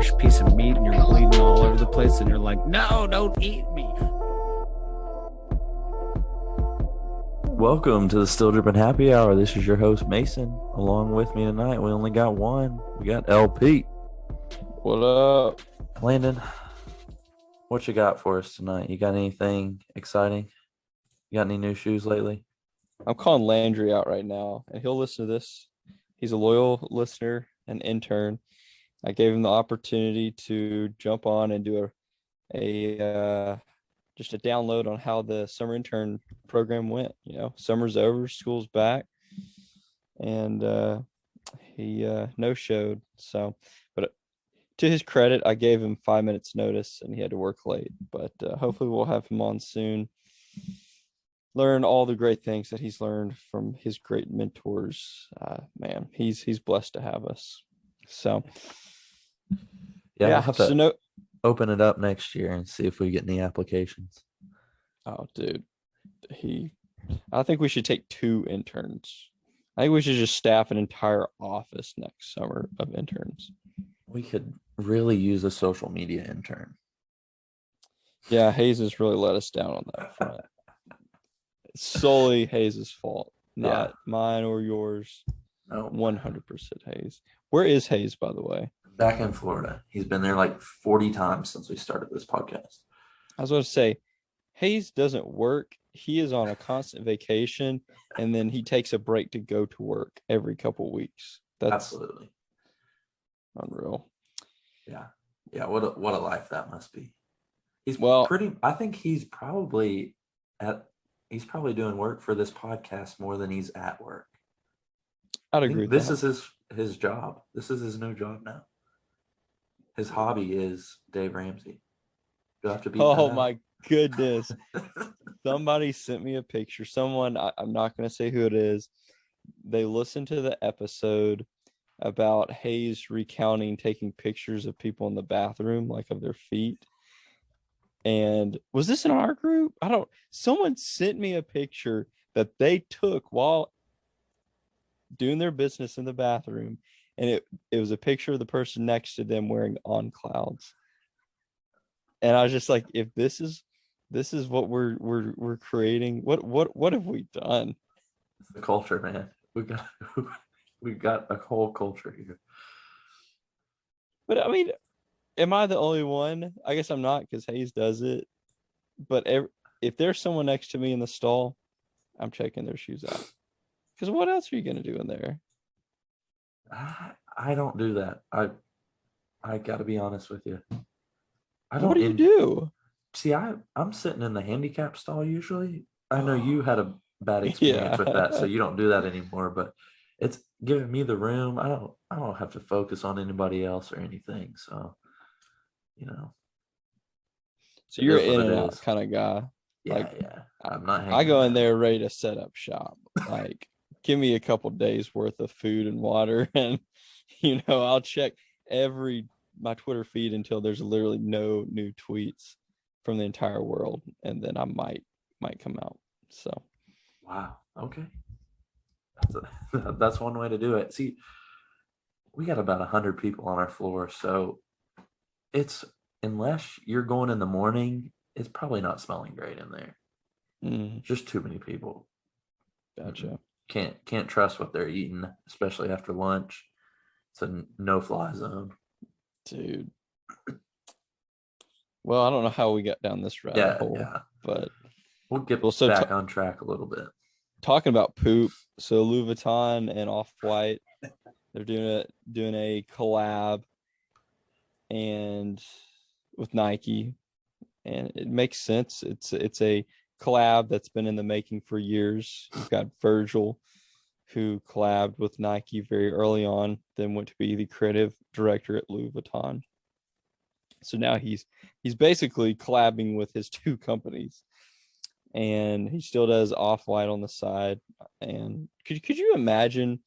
fresh piece of meat and you're bleeding all over the place and you're like, no, don't eat me. Welcome to the Still Dripping Happy Hour. This is your host, Mason. Along with me tonight, we only got one. We got LP. What up? Landon, what you got for us tonight? You got anything exciting? You got any new shoes lately? I'm calling Landry out right now, and he'll listen to this. He's a loyal listener and intern. I gave him the opportunity to jump on and do just a download on how the summer intern program went. You know, summer's over, school's back, and he no-showed. So, but to his credit, I gave him 5 minutes notice, and he had to work late. But hopefully, we'll have him on soon. Learn all the great things that he's learned from his great mentors. Man, he's blessed to have us. So, Yeah, we'll have to so open it up next year and see if we get any applications. Oh, dude, I think we should take 2 interns. I think we should just staff an entire office next summer of interns. We could really use a social media intern. Yeah, Hayes has really let us down on that front. It's solely Hayes' fault, not mine or yours. No, 100% Hayes. Where is Hayes, by the way? back in Florida. He's been there like 40 times since we started this podcast. I was going to say, Hayes doesn't work. He is on a constant vacation, and then he takes a break to go to work every couple weeks. That's Absolutely unreal. Yeah. What a life that must be. I think he's probably doing work for this podcast more than he's at work. I'd agree with this that. is his job. This is his new job now. His hobby is Dave Ramsey. You'll have to be. Oh my goodness. Somebody sent me a picture. Someone, I'm not going to say who it is. They listened to the episode about Hayes recounting taking pictures of people in the bathroom, like of their feet. And was this in our group? Someone sent me a picture that they took while doing their business in the bathroom. And it was a picture of the person next to them wearing On Clouds. And I was just like, if this is what we're creating, what have we done? It's the culture, man. We got a whole culture here. But I mean, am I the only one? I guess I'm not, because Hayes does it. But if there's someone next to me in the stall, I'm checking their shoes out. Because what else are you gonna do in there? I don't do that. I got to be honest with you. What do you do? See, I'm sitting in the handicap stall usually. I know you had a bad experience with that, so you don't do that anymore. But it's giving me the room. I don't have to focus on anybody else or anything. So, you know. So you're in and out kind of guy. Yeah. I'm not. I go in there ready to set up shop. Like, give me a couple days worth of food and water, and I'll check my Twitter feed until there's literally no new tweets from the entire world, and then I might come out. So, wow. Okay. That's one way to do it. See, we got about 100 people on our floor, so unless you're going in the morning, it's probably not smelling great in there. Just too many people. Gotcha. Can't trust what they're eating, especially after lunch. It's a no-fly zone. Dude. Well, I don't know how we got down this rabbit hole, but we'll get back on track a little bit. Talking about poop, so Louis Vuitton and Off-White, they're doing a collab and with Nike, and it makes sense. It's a collab that's been in the making for years. You've got Virgil, who collabed with Nike very early on, then went to be the creative director at Louis Vuitton. So now he's basically collabing with his 2 companies, and he still does Off-White on the side. And could you imagine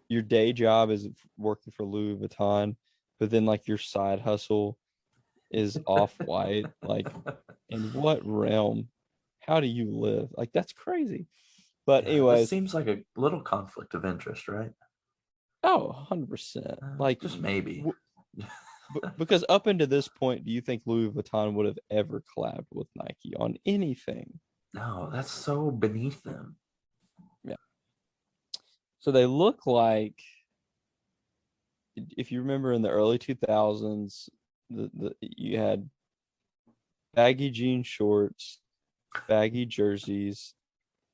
your day job is working for Louis Vuitton, but then like your side hustle is Off-White? Like, in what realm? How do you live? Like, that's crazy. But anyways, it seems like a little conflict of interest, right? Oh, 100%. Like, just maybe. because up until this point, do you think Louis Vuitton would have ever collabed with Nike on anything? No, that's so beneath them. Yeah. So they look like, if you remember in the early 2000s, you had baggy jean shorts, baggy jerseys,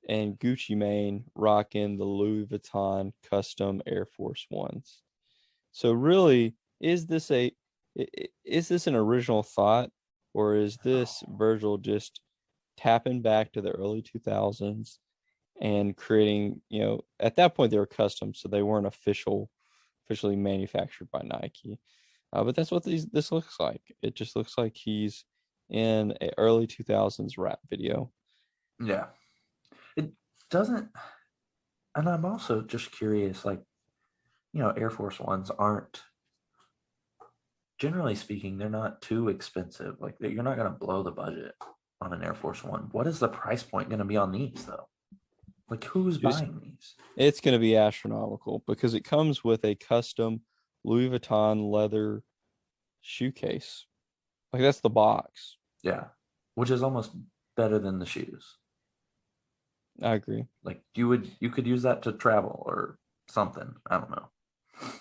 and Gucci Mane rocking the Louis Vuitton custom Air Force Ones. So really, is this an original thought, or is this Virgil just tapping back to the early 2000s and creating, at that point they were custom, so they weren't officially manufactured by Nike. But that's what this looks like. It just looks like he's in an early 2000s rap video. Yeah. It doesn't, and I'm also just curious, like, Air Force Ones aren't, generally speaking, they're not too expensive. Like, you're not going to blow the budget on an Air Force One. What is the price point going to be on these, though? Like, who's buying these? It's going to be astronomical because it comes with a custom Louis Vuitton leather shoe case. Like, that's the box. Yeah, which is almost better than the shoes. I agree. Like, you could use that to travel or something. I don't know.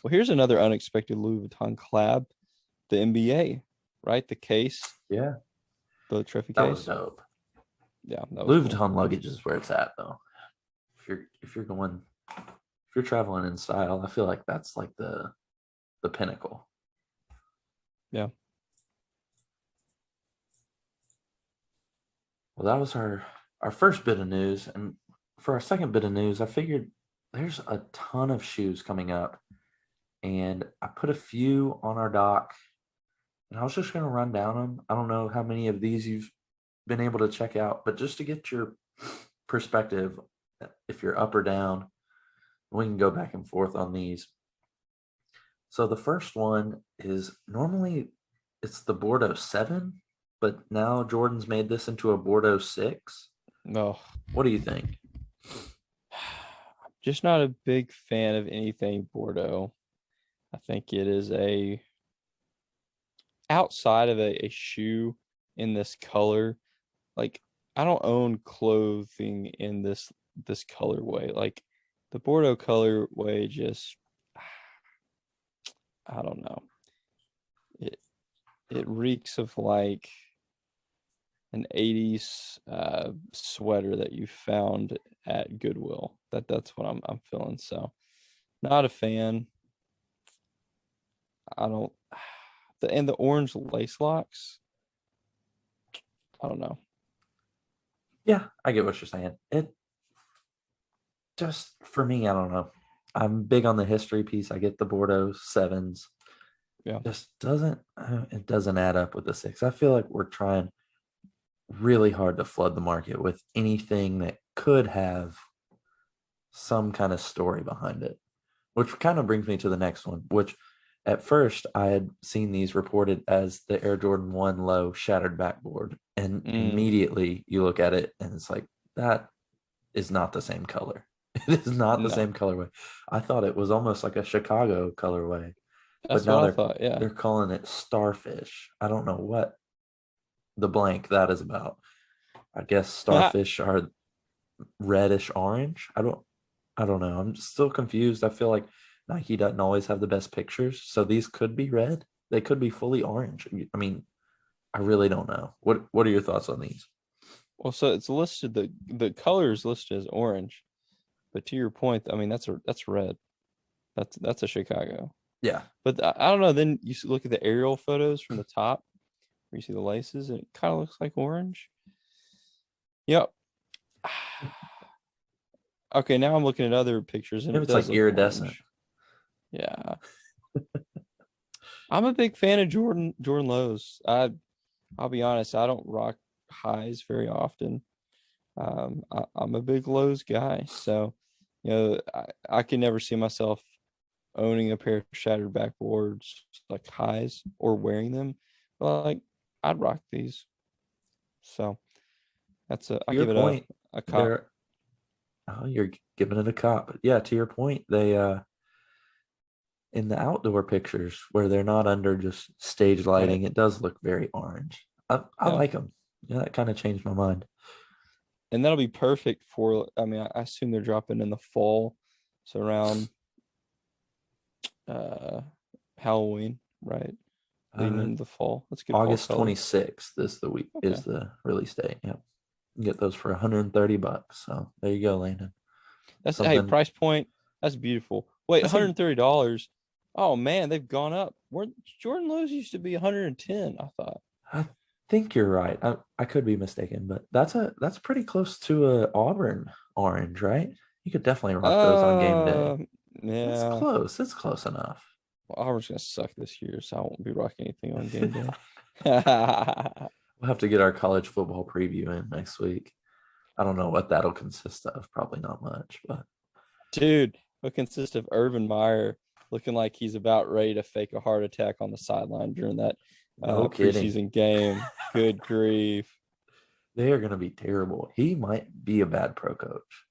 Well, here's another unexpected Louis Vuitton collab, the NBA, right? The case. Yeah. The trophy That case. was dope. Yeah. That was Louis cool. Vuitton luggage is where it's at, though. If you're traveling in style, I feel like that's like the pinnacle. Yeah. Well, that was our first bit of news. And for our second bit of news, I figured there's a ton of shoes coming up. And I put a few on our dock. And I was just going to run down them. I don't know how many of these you've been able to check out, but just to get your perspective, if you're up or down, we can go back and forth on these. So the first one is, normally it's the Bordeaux 7, but now Jordan's made this into a Bordeaux 6. No. What do you think? Just not a big fan of anything Bordeaux. I think it is outside of a shoe in this color. Like, I don't own clothing in this colorway. Like, the Bordeaux colorway just, I don't know. It reeks of like an 80s sweater that you found at Goodwill. That's what I'm feeling. So, not a fan. And the orange lace locks, I don't know. Yeah, I get what you're saying. It just, for me, I don't know. I'm big on the history piece. I get the Bordeaux 7s. Yeah. Just it doesn't add up with the 6. I feel like we're trying really hard to flood the market with anything that could have some kind of story behind it, which kind of brings me to the next one, which at first I had seen these reported as the Air Jordan 1 low shattered backboard. And immediately you look at it and it's like, that is not the same color. It is not the same colorway. I thought it was almost like a Chicago colorway. That's what I thought, yeah. They're calling it Starfish. I don't know what the blank that is about. I guess starfish are reddish orange. I don't know. I'm still confused. I feel like Nike doesn't always have the best pictures, so these could be red. They could be fully orange. I mean, I really don't know. What are your thoughts on these? Well, so it's listed, the color is listed as orange, but to your point, I mean, that's red. That's a Chicago. Yeah. But I don't know. Then you look at the aerial photos from the top, where you see the laces, and it kind of looks like orange. Yep. Okay, now I'm looking at other pictures, and it's like iridescent. Orange. Yeah. I'm a big fan of Jordan lows. I'll be honest, I don't rock highs very often. I'm a big lows guy, so I can never see myself owning a pair of shattered backboards like highs or wearing them. But like, I'd rock these. So that's I give it a cop. Oh, you're giving it a cop. Yeah, to your point, they in the outdoor pictures where they're not under just stage lighting, it does look very orange. I Yeah. like them. Yeah, that kind of changed my mind. And that'll be perfect for, I mean, I assume they're dropping in the fall. So around Halloween, right? Leading Uh, into the fall. That's good fall August color. 26th is the week Okay. is the release date. Yep. You can get those for $130. So there you go, Landon. That's hey, Something price point. That's beautiful. Wait, that's a, $130. Oh man, they've gone up. Where Jordan Lowe's used to be 110, I thought. I think you're right. I could be mistaken, but that's pretty close to a Auburn orange, right? You could definitely rock those on game day. It's Yeah. close. It's close enough. Well, Auburn's gonna suck this year, so I won't be rocking anything on game day. We'll have to get our college football preview in next week. I don't know what that'll consist of. Probably not much, but Dude, what consists of Urban Meyer looking like he's about ready to fake a heart attack on the sideline during that no kidding. preseason game. Good grief. They are going to be terrible. He might be a bad pro coach.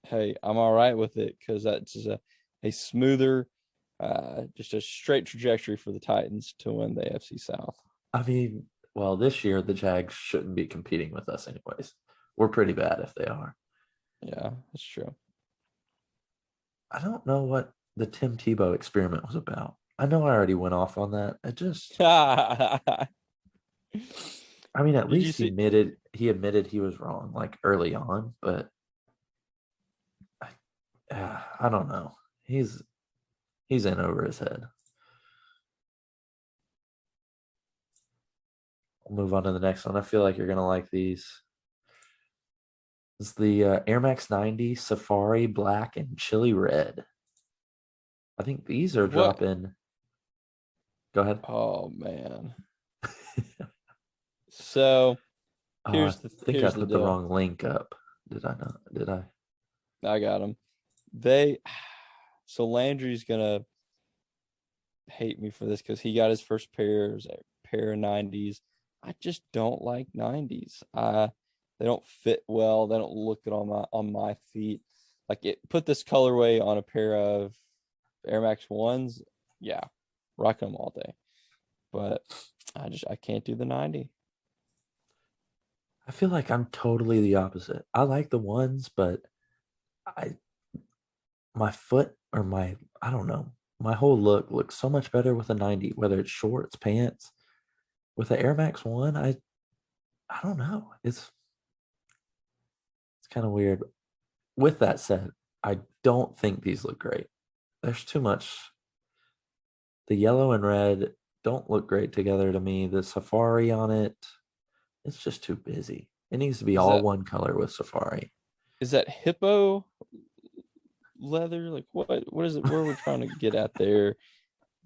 Hey, I'm all right with it because that's just a smoother, just a straight trajectory for the Titans to win the AFC South. I mean, well, this year the Jags shouldn't be competing with us anyways. We're pretty bad if they are. Yeah, that's true. I don't know what the Tim Tebow experiment was about. I know I already went off on that. It just, I mean, at Did you least see? he admitted he was wrong like early on, but I don't know. He's in over his head. We'll move on to the next one. I feel like you're gonna like these. It's the Air Max 90 Safari Black and Chili Red. I think these are What? dropping. Go ahead. Oh man. So I here's think I here's the put the deal. wrong link up. Did I not? Did I? I got them. So Landry's gonna hate me for this because he got his first pair of 90s. I just don't like 90s. They don't fit well. They don't look good on my feet. Like put this colorway on a pair of Air Max 1s. Yeah, rocking them all day. But I can't do the 90. I feel like I'm totally the opposite. I like the ones, but my foot or I don't know, my whole look looks so much better with a 90, whether it's shorts, pants. With the Air Max 1, I don't know. It's kind of weird. With that said, I don't think these look great. There's too much. The yellow and red don't look great together to me. The Safari on it, it's just too busy. It needs to be all one color with Safari. Is that hippo leather? Like what is it? Where are we trying to get at there?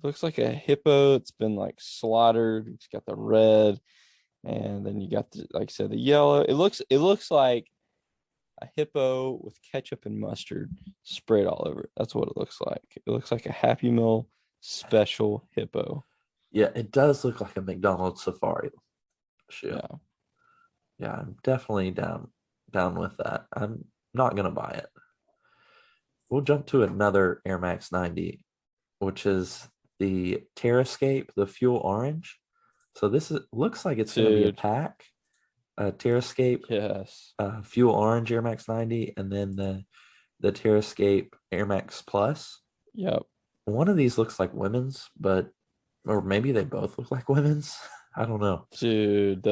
Looks like a hippo. It's been like slaughtered. It's got the red, and then you got the, like I said, the yellow. It looks like a hippo with ketchup and mustard sprayed all over it. That's what it looks like. It looks like a Happy Meal special hippo. Yeah, it does look like a McDonald's Safari shoe. Yeah, I'm definitely down with that. I'm not gonna buy it. We'll jump to another Air Max 90, which is the Terrascape, the fuel orange. So this looks like it's going to be a pack. Terrascape, yes, fuel orange Air Max 90, and then the Terrascape Air Max Plus. Yep. One of these looks like women's, or maybe they both look like women's. I don't know. Dude,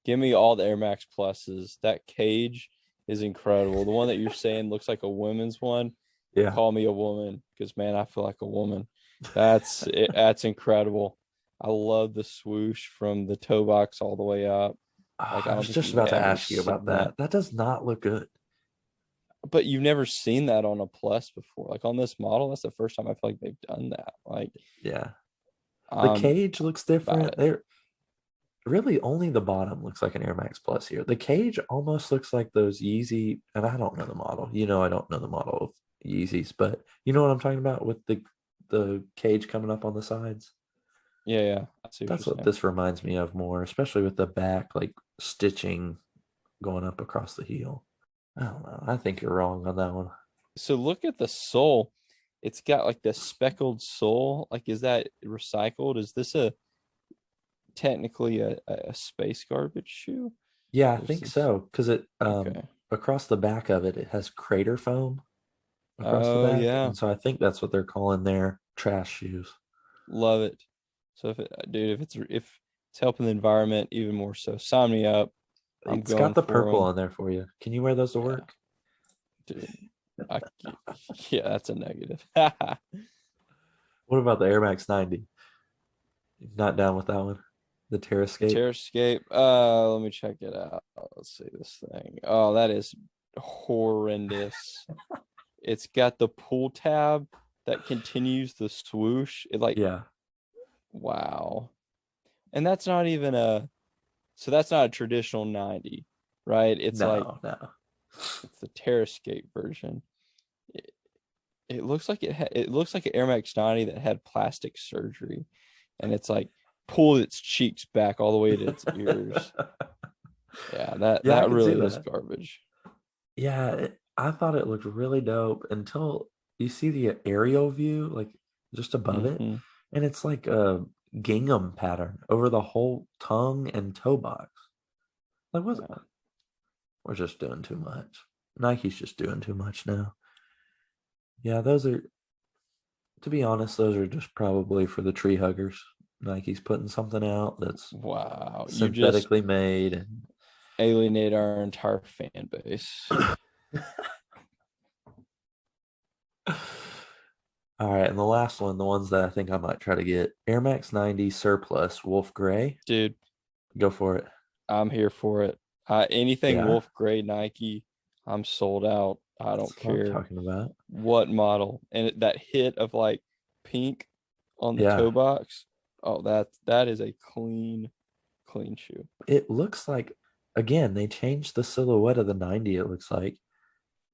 give me all the Air Max Pluses. That cage is incredible. The one that you're saying looks like a women's one. Yeah. Call me a woman because man, I feel like a woman. That's it, that's incredible. I love the swoosh from the toe box all the way up. Like, I was just about to ask you about that. That does not look good. But you've never seen that on a Plus before. Like on this model, that's the first time I feel like they've done that. Like, yeah, the cage looks different. They're really only the bottom looks like an Air Max Plus here. The cage almost looks like those Yeezy, and I don't know the model. I don't know the model of Yeezys, but you know what I'm talking about with the cage coming up on the sides. Yeah. That's what this reminds me of more, especially with the back like stitching going up across the heel. I don't know. I think you're wrong on that one. So look at the sole. it's got like the speckled sole. Like, is that recycled? Is this technically a space garbage shoe? Yeah, I Or is think this so. Because it okay? across the back of it, it has crater foam across the Oh back, yeah, and so I think that's what they're calling their trash shoes. love it. So dude, if it's helping the environment even more so, sign me up. I'm It's got going the for purple them. on there for you. Can you wear those to Yeah, work? dude. I yeah, that's a negative. What about the Air Max 90? Not down with that one. The Terrascape. Terrascape. Let me check it out. Let's see this thing. Oh, that is horrendous. It's got the pull tab that continues the swoosh. It like Yeah. wow. And that's not even that's not a traditional 90, right? It's like No. it's the Terrascape version. It, it looks like it looks like an Air Max 90 that had plastic surgery, and it's like pulled its cheeks back all the way to its ears. Yeah, that Yeah, I that can see really is that. garbage. Yeah, I thought it looked really dope until you see the aerial view, like just above it, Hmm. and it's like a gingham pattern over the whole tongue and toe box. Like, what's Yeah. we're just doing too much. Nike's just doing too much now. Yeah, those are, to be honest, those are just probably for the tree huggers. Nike's putting something out that's Wow, you just synthetically made and alienate our entire fan base. all right, and the last one, the ones that I think I might try to get, Air Max 90 Surplus Wolf Gray. Dude, Go for it. I'm here for it. Anything Yeah, Wolf Gray Nike, I'm sold out. I that's don't what I'm care talking about. what model. And that hit of like pink on the Yeah, toe box. Oh, that is a clean shoe. it looks like, again, they changed the silhouette of the 90, it looks like.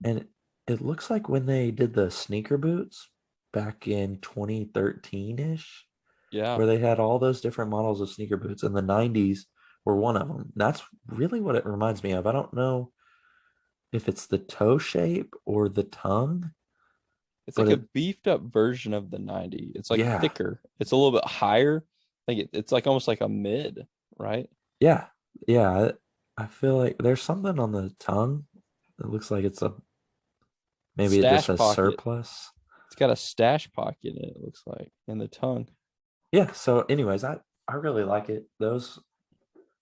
And it looks like when they did the sneaker boots back in 2013-ish, Yeah. where they had all those different models of sneaker boots, and the 90s were one of them. That's really what it reminds me of. I don't know if it's the toe shape or the tongue, It's but like a it, beefed up version of the 90. It's like yeah, thicker. It's a little bit higher. Like it's like almost like a mid, right? yeah, yeah. I feel like there's something on the tongue. It looks like it's a, maybe it just Stash says pocket. surplus. It's got a stash pocket in it, it looks like, in the tongue. Yeah. So, anyways, I really like it. Those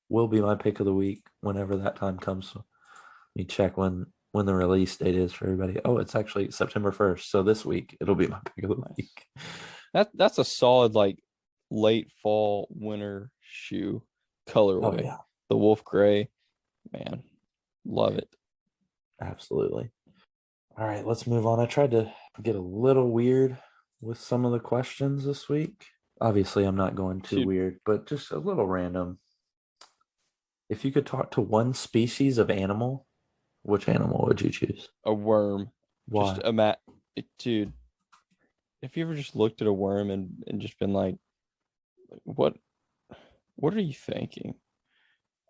will be my pick of the week whenever that time comes. So let me check when the release date is for everybody. Oh, it's actually September 1st. So this week it'll be my pick of the Nice. week. That's a solid like late fall winter shoe Oh colorway. yeah, The wolf gray, man, love it. absolutely. All right, let's move on. I tried to get a little weird with some of the questions this week. Obviously, I'm not going too Dude, weird, but just a little random. If you could talk to one species of animal, which animal would you choose? a worm. Just Why? dude. Have you ever just looked at a worm and just been like, what what are you thinking?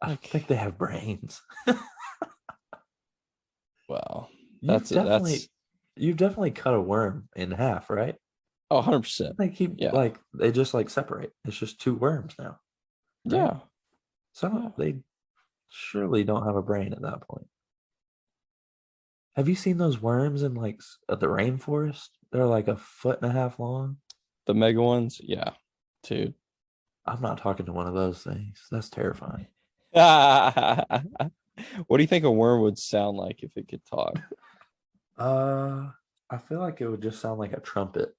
I don't Like, think they have brains. wow. You've That's definitely you've definitely cut a worm in half, right? oh, 100%. They keep Yeah. like they just like separate. It's just two worms now, right? Yeah. So Yeah. they surely don't have a brain at that point. Have you seen those worms in like the rainforest? They're like a foot and a half long. The mega ones, yeah. Dude. I'm not talking to one of those things. That's terrifying. What do you think a worm would sound like if it could talk? Uh, I feel like it would just sound like a trumpet.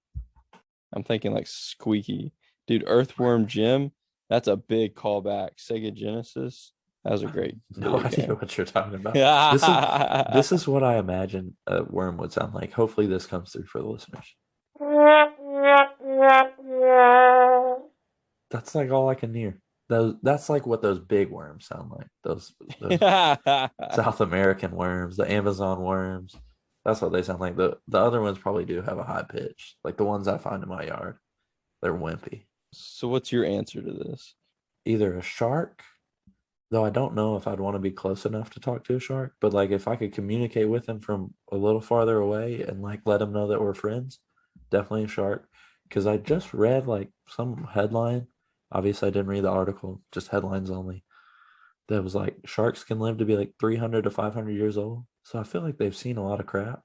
I'm thinking like squeaky. Dude, Earthworm Jim, that's a big callback. Sega Genesis. That was a great No video idea game. what you're talking about. This is what I imagine a worm would sound like. Hopefully this comes through for the listeners. That's like all I can hear. That's like what those big worms sound like. Those South American worms, the Amazon worms. That's what they sound like. The other ones probably do have a high pitch. Like the ones I find in my yard. They're wimpy. So what's your answer to this? Either a shark, though I don't know if I'd want to be close enough to talk to a shark, but like if I could communicate with them from a little farther away and like let them know that we're friends, definitely a shark. Because I just read like some headline. Obviously, I didn't read the article, just headlines only. That was like sharks can live to be like 300 to 500 years old. So I feel like they've seen a lot of crap.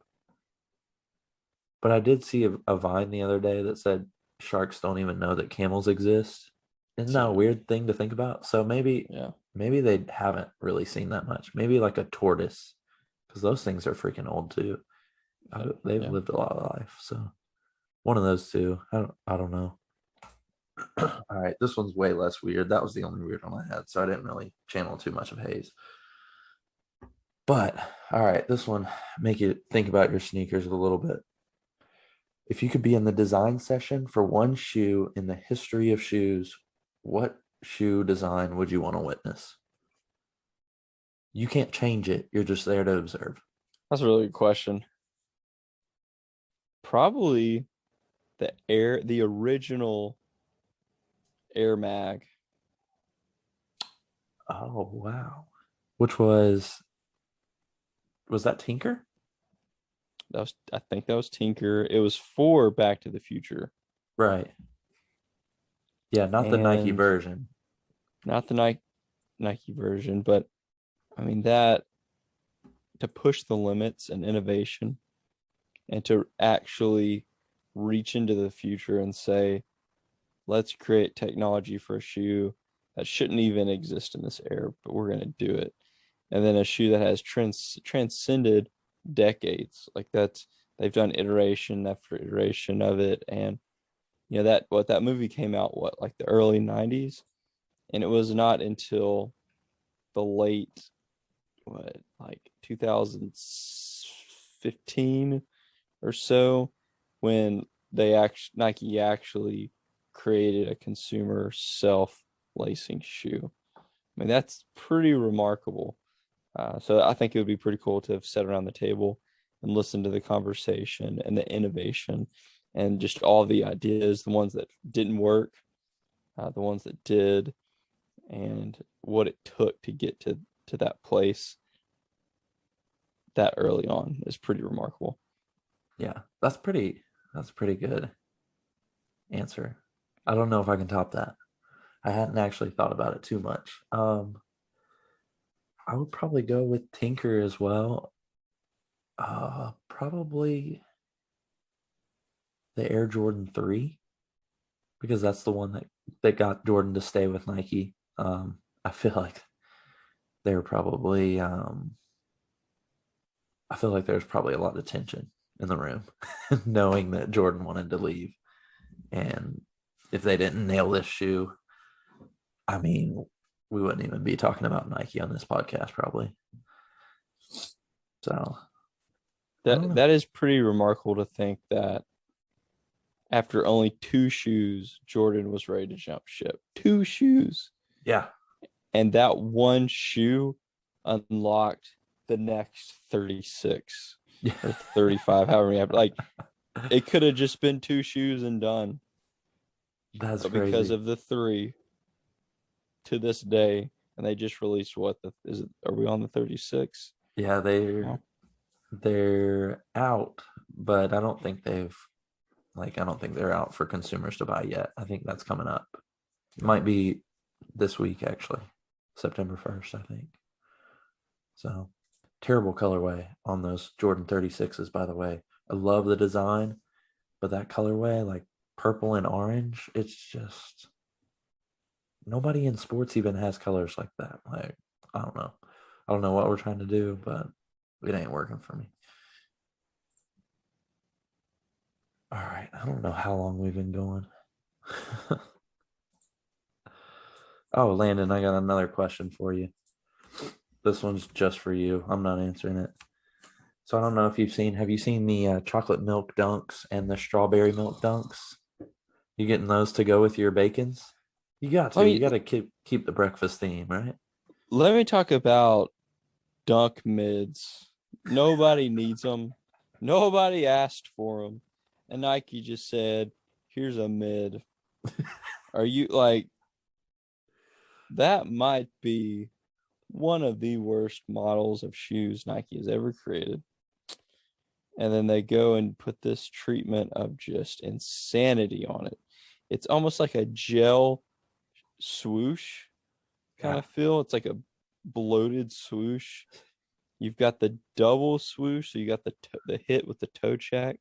But I did see a Vine the other day that said sharks don't even know that camels exist. Isn't that a weird thing to think about? So Yeah. maybe they haven't really seen that much. Maybe like a tortoise, because those things are freaking old too. They've Yeah. lived a lot of life. So one of those two. I don't know. All right, this one's way less weird. That was the only weird one I had, so I didn't really channel too much of Hayes. But all right, this one make you think about your sneakers a little bit. If you could be in the design session for one shoe in the history of shoes, what shoe design would you want to witness? You can't change it. You're just there to observe. That's a really good question. Probably the original Air Mag. Oh, wow. Which was that Tinker? I think that was Tinker. It was for Back to the Future. Right. Yeah, not the Nike And version. not the Nike version, but I mean that to push the limits and innovation and to actually reach into the future and say, let's create technology for a shoe that shouldn't even exist in this era, but we're going to do it. And then a shoe that has transcended decades. Like they've done iteration after iteration of it. And that movie came out, like the early 90s? And it was not until the late, like 2015 or so, when Nike actually created a consumer self-lacing shoe. I mean, that's pretty remarkable. So I think it would be pretty cool to have sat around the table and listened to the conversation and the innovation and just all the ideas, the ones that didn't work, the ones that did, and what it took to get to that place that early on is pretty remarkable. Yeah, that's pretty good answer. I don't know if I can top that. I hadn't actually thought about it too much. I would probably go with Tinker as well. Probably the Air Jordan 3, because that's the one that got Jordan to stay with Nike. I feel like they're probably I feel like there's probably a lot of tension in the room knowing that Jordan wanted to leave. And if they didn't nail this shoe, I mean, we wouldn't even be talking about Nike on this podcast probably. So that is pretty remarkable to think that after only 2 shoes, Jordan was ready to jump ship. 2 shoes. Yeah. And that one shoe unlocked the next 36 or 35, however many. Like, it could have just been 2 shoes and done. That's but crazy. Because of the 3 to this day, and they just released are we on the 36? Yeah, they're out, but I don't think they're out for consumers to buy yet. I think that's coming up. It might be this week, actually, September 1st, I think. So terrible colorway on those Jordan 36s, by the way. I love the design, but that colorway, like purple and orange, it's just nobody in sports even has colors like that. Like, I don't know. I don't know what we're trying to do, but it ain't working for me. All right. I don't know how long we've been going. Oh, Landon, I got another question for you. This one's just for you. I'm not answering it. So I don't know if have you seen the chocolate milk dunks and the strawberry milk dunks? You getting those to go with your bacons? You got to. You got to keep the breakfast theme, right? Let me talk about dunk mids. Nobody needs them. Nobody asked for them. And Nike just said, here's a mid. Are you like, that might be one of the worst models of shoes Nike has ever created. and then they go and put this treatment of just insanity on it. It's almost like a gel swoosh kind of feel. It's like a bloated swoosh. You've got the double swoosh, so you got the hit with the toe check,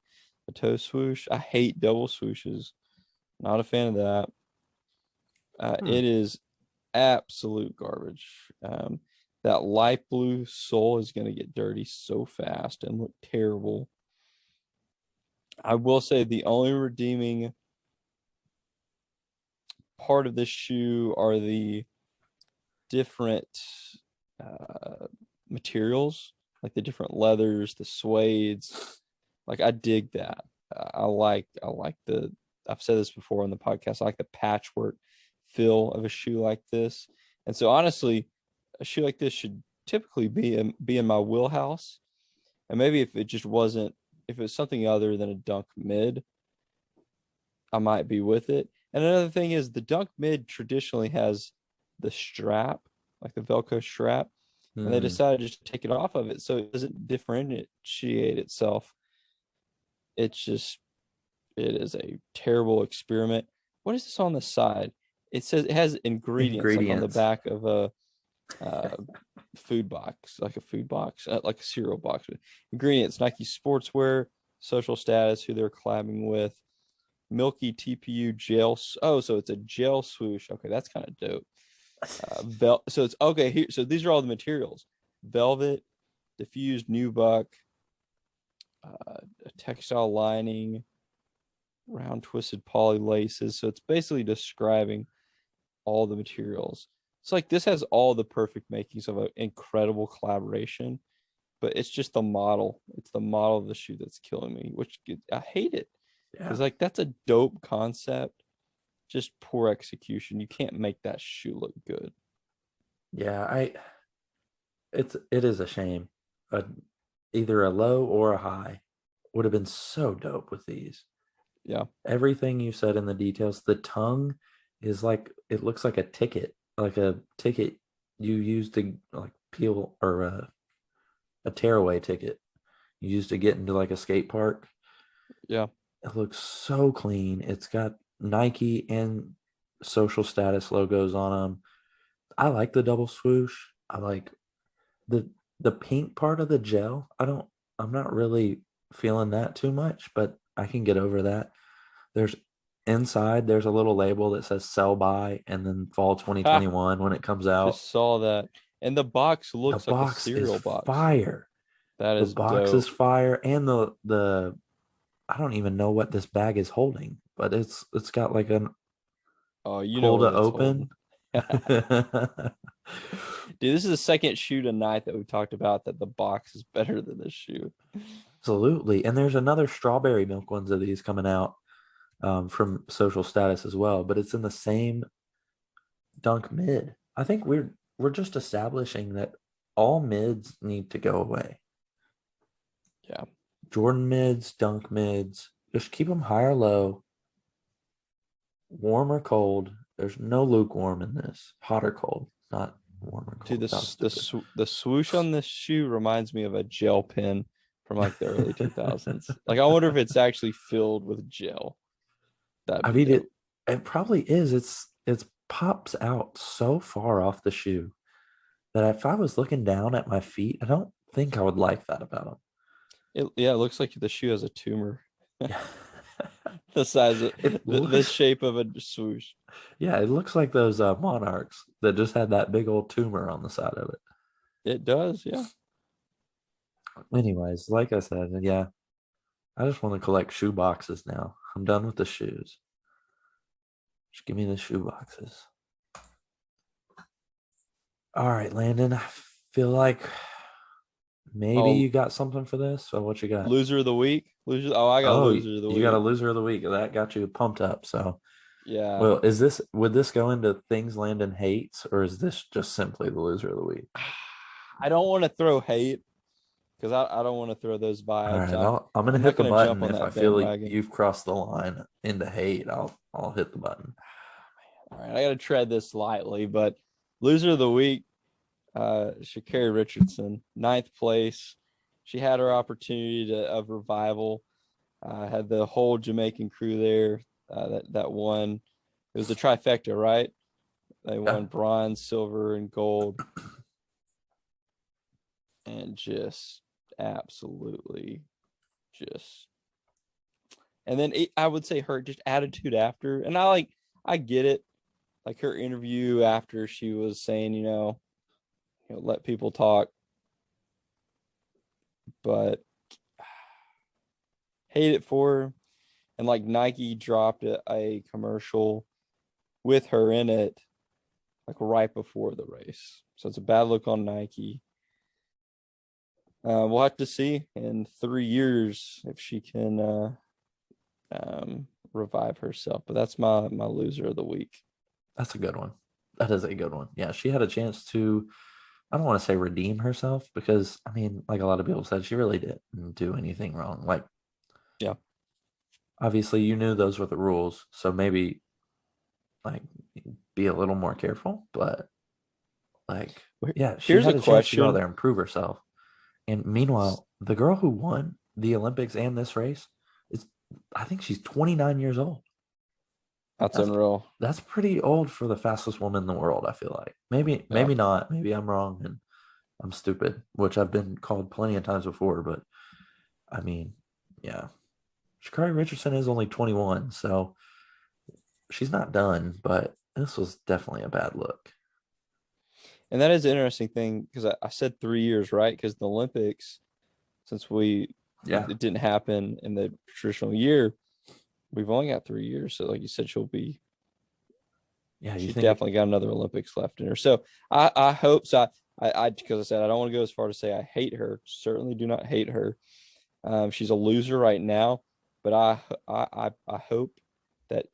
the toe swoosh. I hate double swooshes. Not a fan of that. It is absolute garbage. That light blue sole is going to get dirty so fast and look terrible. I will say the only redeeming part of this shoe are the different materials, like the different leathers, the suedes. Like I dig that. I like the, I've said this before on the podcast, I like the patchwork feel of a shoe like this. And so honestly, a shoe like this should typically be in my wheelhouse. And maybe if it was something other than a Dunk Mid, I might be with it. And another thing is the Dunk Mid traditionally has the strap, like the Velcro strap, and they decided just to take it off of it so it doesn't differentiate itself. It is a terrible experiment. What is this on the side? It says it has ingredients. Like on the back of a food box, like a cereal box. Ingredients: Nike Sportswear, Social Status, who they're collabing with, Milky TPU gel. Oh, so it's a gel swoosh. Okay, that's kind of dope. So it's okay here. So these are all the materials: velvet, diffused nubuck, a textile lining, round twisted poly laces. So it's basically describing all the materials. It's like this has all the perfect makings of an incredible collaboration, but it's just the model. It's the model of the shoe that's killing me, I hate it. Because like that's a dope concept, just poor execution. You can't make that shoe look good. Yeah, it is a shame. Either a low or a high would have been so dope with these. Yeah. Everything you said in the details. The tongue is like, it looks like a ticket you use to like peel, or a tearaway ticket you use to get into like a skate park. Yeah. It looks so clean. It's got Nike and Social Status logos on them. I like the double swoosh. I like the pink part of the gel. I'm not really feeling that too much, but I can get over that. There's a little label that says sell by, and then fall 2021 when it comes out. Just saw that. And the box looks like a cereal box. Fire. That is the box dope. is fire, and the I don't even know what this bag is holding, but it's got like an pull to open. Dude, this is the second shoe tonight that we've talked about that the box is better than this shoe. Absolutely. And there's another strawberry milk ones of these coming out from Social Status as well, but it's in the same Dunk Mid. I think we're just establishing that all mids need to go away. Yeah. Jordan mids, Dunk mids, just keep them high or low, warm or cold. There's no lukewarm in this. Hot or cold, not warm or cold. Dude, the swoosh on this shoe reminds me of a gel pen from like the early 2000s. Like I wonder if it's actually filled with gel. I mean, it probably is. It pops out so far off the shoe that if I was looking down at my feet, I don't think I would like that about them. It looks like the shoe has a tumor. Yeah. The size of the shape of a swoosh. Yeah, it looks like those Monarchs that just had that big old tumor on the side of it. It does, yeah. Anyways, like I said, yeah, I just want to collect shoe boxes now. I'm done with the shoes. Just give me the shoe boxes. All right, Landon, I feel like maybe you got something for this. So what you got? Loser of the week? I got a loser of the week. You got a loser of the week. That got you pumped up. So yeah. Well, would this go into things Landon hates, or is this just simply the loser of the week? I don't want to throw hate because I don't want to throw those vibes. All right, I'm gonna hit the button if I feel like you've crossed the line into hate. I'll hit the button. All right, I got to tread this lightly, but loser of the week, Sha'Carri Richardson, 9th place. she had her opportunity of revival. Had the whole Jamaican crew there that won. It was the trifecta, right? They won bronze, silver, and gold, and just absolutely just. And then I would say her just attitude after, and I get it, like her interview after she was saying, let people talk, but hate it for her. And like Nike dropped a commercial with her in it, like right before the race. So it's a bad look on Nike. We'll have to see in 3 years if she can revive herself. But that's my loser of the week. That's a good one. That is a good one. Yeah, she had a chance to, I don't want to say redeem herself, because I mean, like a lot of people said, she really didn't do anything wrong. Like, yeah, obviously you knew those were the rules, so maybe like be a little more careful. But like, yeah, she here's had a a chance to go out question. there and prove herself. And meanwhile, the girl who won the Olympics and this race is, I think she's 29 years old. That's unreal. That's pretty old for the fastest woman in the world, I feel like. Maybe not. Maybe I'm wrong and I'm stupid, which I've been called plenty of times before. But I mean, yeah. Sha'Carri Richardson is only 21, so she's not done, but this was definitely a bad look. And that is an interesting thing, because I said 3 years, right? Because the Olympics, since it didn't happen in the traditional year, we've only got 3 years. So like you said, she's definitely got another Olympics left in her. So I hope so. Because I said I don't want to go as far to say I hate her. Certainly do not hate her. She's a loser right now, but I hope that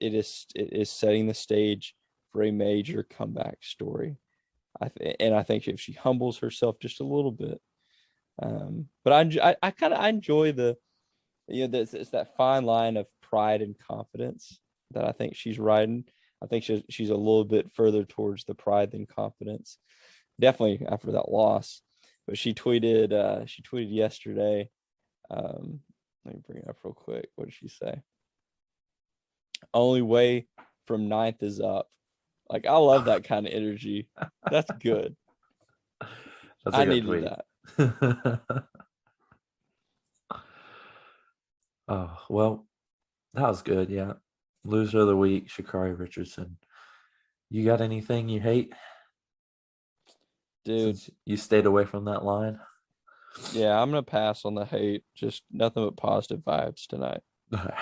it is setting the stage for a major comeback story. I think if she humbles herself just a little bit, but I enjoy it's that fine line of pride and confidence that I think she's riding. I think she's a little bit further towards the pride than confidence, definitely after that loss. But she tweeted yesterday. Let me bring it up real quick. What did she say? Only way from ninth is up. Like, I love that kind of energy. That's good. I needed that. Oh, well, that was good. Yeah. Loser of the week, Sha'Carri Richardson. You got anything you hate? Dude. Since you stayed away from that line? Yeah, I'm going to pass on the hate. Just nothing but positive vibes tonight. All right.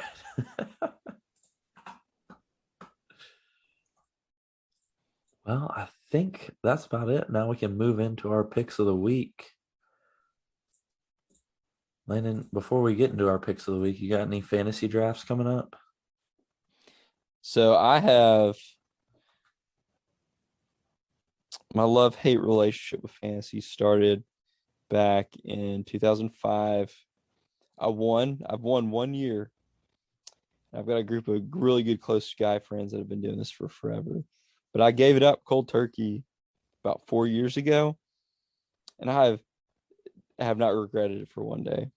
Well, I think that's about it. Now we can move into our picks of the week. Landon, before we get into our picks of the week, you got any fantasy drafts coming up? So I have my love-hate relationship with fantasy started back in 2005. I've won 1 year. I've got a group of really good close guy friends that have been doing this for forever. But I gave it up cold turkey about 4 years ago, and I have not regretted it for one day.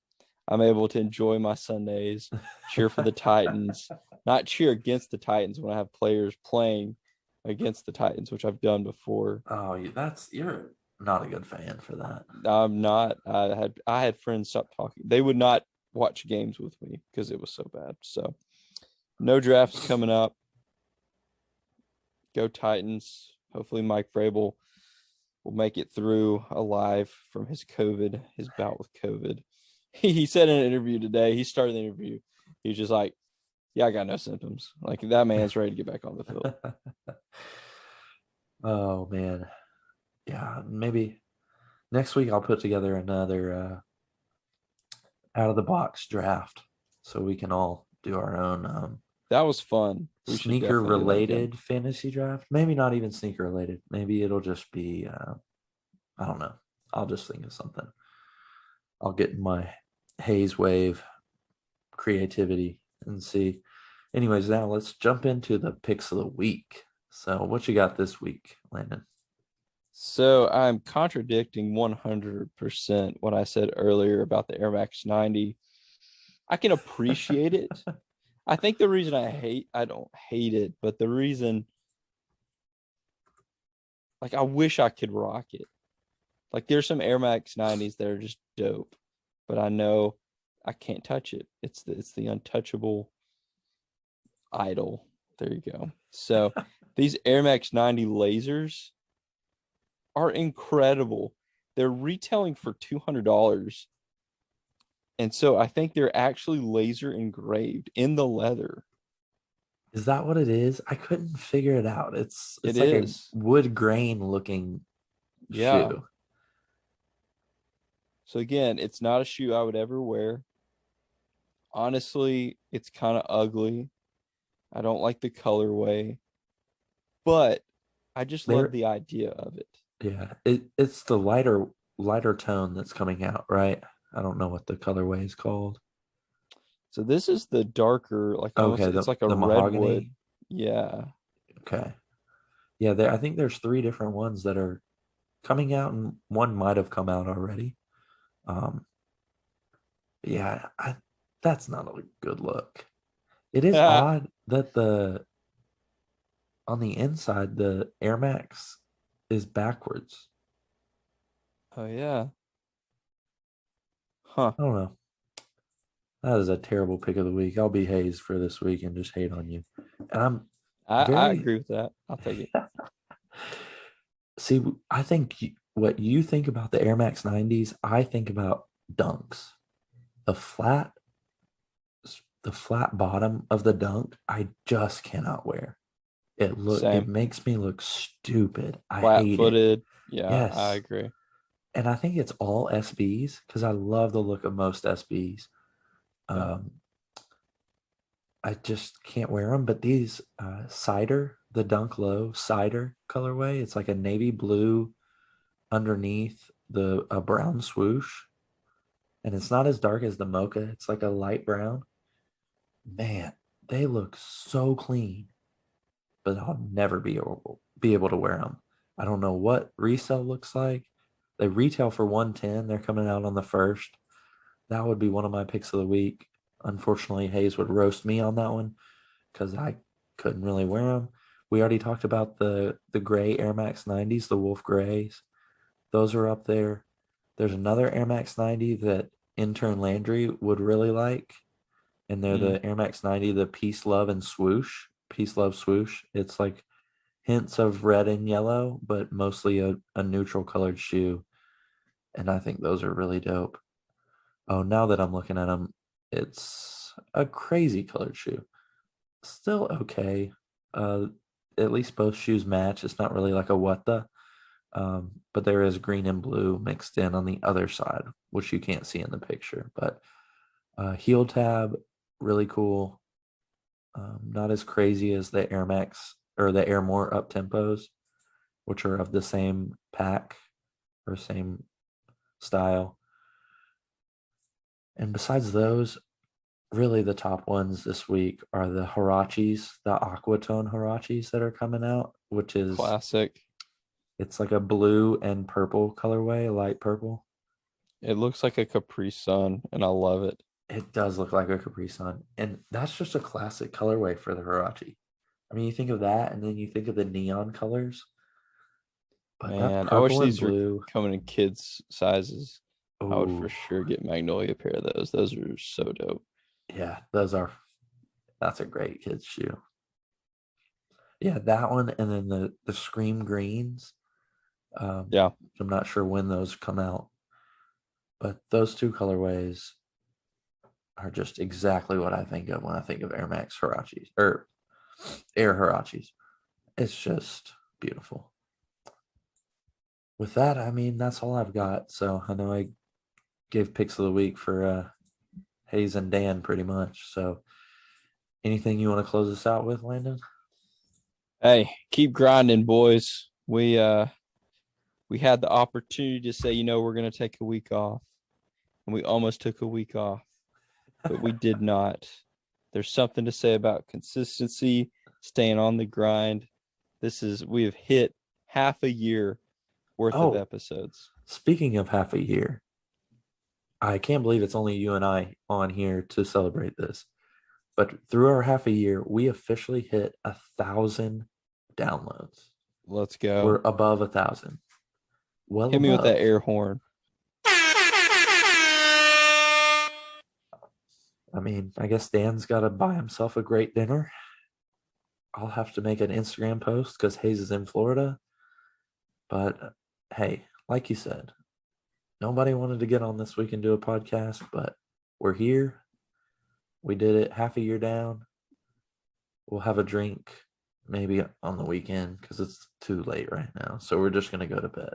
I'm able to enjoy my Sundays, cheer for the Titans, not cheer against the Titans when I have players playing against the Titans, which I've done before. Oh, you're not a good fan for that. I'm not. I had friends stop talking. They would not watch games with me because it was so bad. So no drafts coming up. Go Titans. Hopefully Mike Vrabel will make it through alive from his bout with COVID. He said in an interview today, he started the interview, he was just like, yeah, I got no symptoms. Like, that man's ready to get back on the field. Oh, man. Yeah, maybe next week I'll put together another out-of-the-box draft so we can all do our own that was fun. Sneaker-related fantasy draft. Maybe not even sneaker-related. Maybe it'll just be, I don't know. I'll just think of something. I'll get my Haze Wave creativity and see. Anyways, now let's jump into the picks of the week. So what you got this week, Landon? So I'm contradicting 100% what I said earlier about the Air Max 90. I can appreciate it. I think the reason I don't hate it, but the reason, like, I wish I could rock it. Like, there's some Air Max 90s that are just dope, but I know I can't touch it. It's the untouchable idol. There you go. So these Air Max 90 lasers are incredible. They're retailing for $200. And so I think they're actually laser engraved in the leather. Is that what it is? I couldn't figure it out. It's It like is. a wood grain looking Yeah. shoe. So again, it's not a shoe I would ever wear. Honestly, it's kind of ugly. I don't like the colorway, but I just love There, the idea of it. yeah. It's the lighter tone that's coming out, right? I don't know what the colorway is called. So this is the darker, like almost Okay, it's like a the redwood. mahogany. Yeah. Okay. Yeah, I think there's three different ones that are coming out, and one might have come out already. Um, yeah, that's not a good look. It is Oh odd that the on the inside the Air Max is backwards. yeah. Huh. I don't know. That is a terrible pick of the week. I'll be hazed for this week and just hate on you. And I'm I very agree with that. I'll take it. see. I think what you think about the Air Max 90s, I think about dunks. The flat, the flat bottom of the dunk, I just cannot wear. It Same. makes me look stupid. I Flat hate it. footed. Yeah, I Yes. agree. And I think it's all SBs because I love the look of most SBs. Yeah. Um, I just can't wear them. But these cider, the Dunk Low cider colorway, it's like a navy blue underneath the a brown swoosh, and it's not as dark as the mocha. It's like a light brown. Man, they look so clean, but I'll never be able to wear them. I don't know what resale looks like. They retail for 110. They're coming out on the first. That would be one of my picks of the week. Unfortunately, Hayes would roast me on that one because I couldn't really wear them. We already talked about the gray Air Max 90s, the Wolf Grays. Those are up there. There's another Air Max 90 that intern Landry would really like, and they're Mm. the Air Max 90, the Peace, Love, and Swoosh. Peace, Love, Swoosh. It's like hints of red and yellow, but mostly a neutral colored shoe. And I think those are really dope. Oh, now that I'm looking at them, it's a crazy colored shoe. Still okay. Uh, at least both shoes match. It's not really like a what the, but there is green and blue mixed in on the other side, which you can't see in the picture. But heel tab, really cool. Not as crazy as the Air Max or the Air More up tempos, which are of the same pack or same style. And besides those, really the top ones this week are the Hirachis, the Aquatone Hirachis that are coming out, which is Classic. it's like a blue and purple colorway, light purple. It looks like a Capri Sun, and I love it. It does look like a Capri Sun, and that's just a classic colorway for the Hirachi. I mean, you think of that, and then you think of the neon colors. But that Man, I wish purple and these were blue, coming in kids' sizes. I would for oh sure get Magnolia pair of those. Those are so dope. yeah, that's a great kid's shoe. Yeah, that one, and then the Scream Greens. Yeah. I'm not sure when those come out, but those two colorways are just exactly what I think of when I think of Air Max Hirachis or Air Hirachis. It's just beautiful. With that, I mean, that's all I've got. So I know I gave picks of the week for Hayes and Dan pretty much. So anything you want to close us out with, Landon? Hey, keep grinding, boys. We had the opportunity to say, we're gonna take a week off. And we almost took a week off, but we did not. There's something to say about consistency, staying on the grind. We have hit half a year worth Oh. of episodes. Speaking of half a year, I can't believe it's only you and I on here to celebrate this. But through our half a year, we officially hit 1,000 downloads. Let's go. We're above 1,000. Well, Hit me with that above. air horn. I mean, I guess Dan's got to buy himself a great dinner. I'll have to make an Instagram post because Hayes is in Florida. But hey, like you said, nobody wanted to get on this week and do a podcast, but we're here. We did it half a year down. We'll have a drink maybe on the weekend because it's too late right now. So we're just going to go to bed.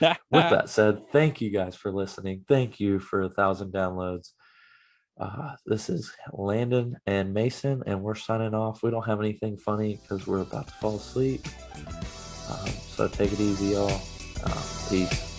With that said, thank you guys for listening. Thank you for 1,000 downloads. This is Landon and Mason, and we're signing off. We don't have anything funny because we're about to fall asleep. So take it easy, y'all. Peace.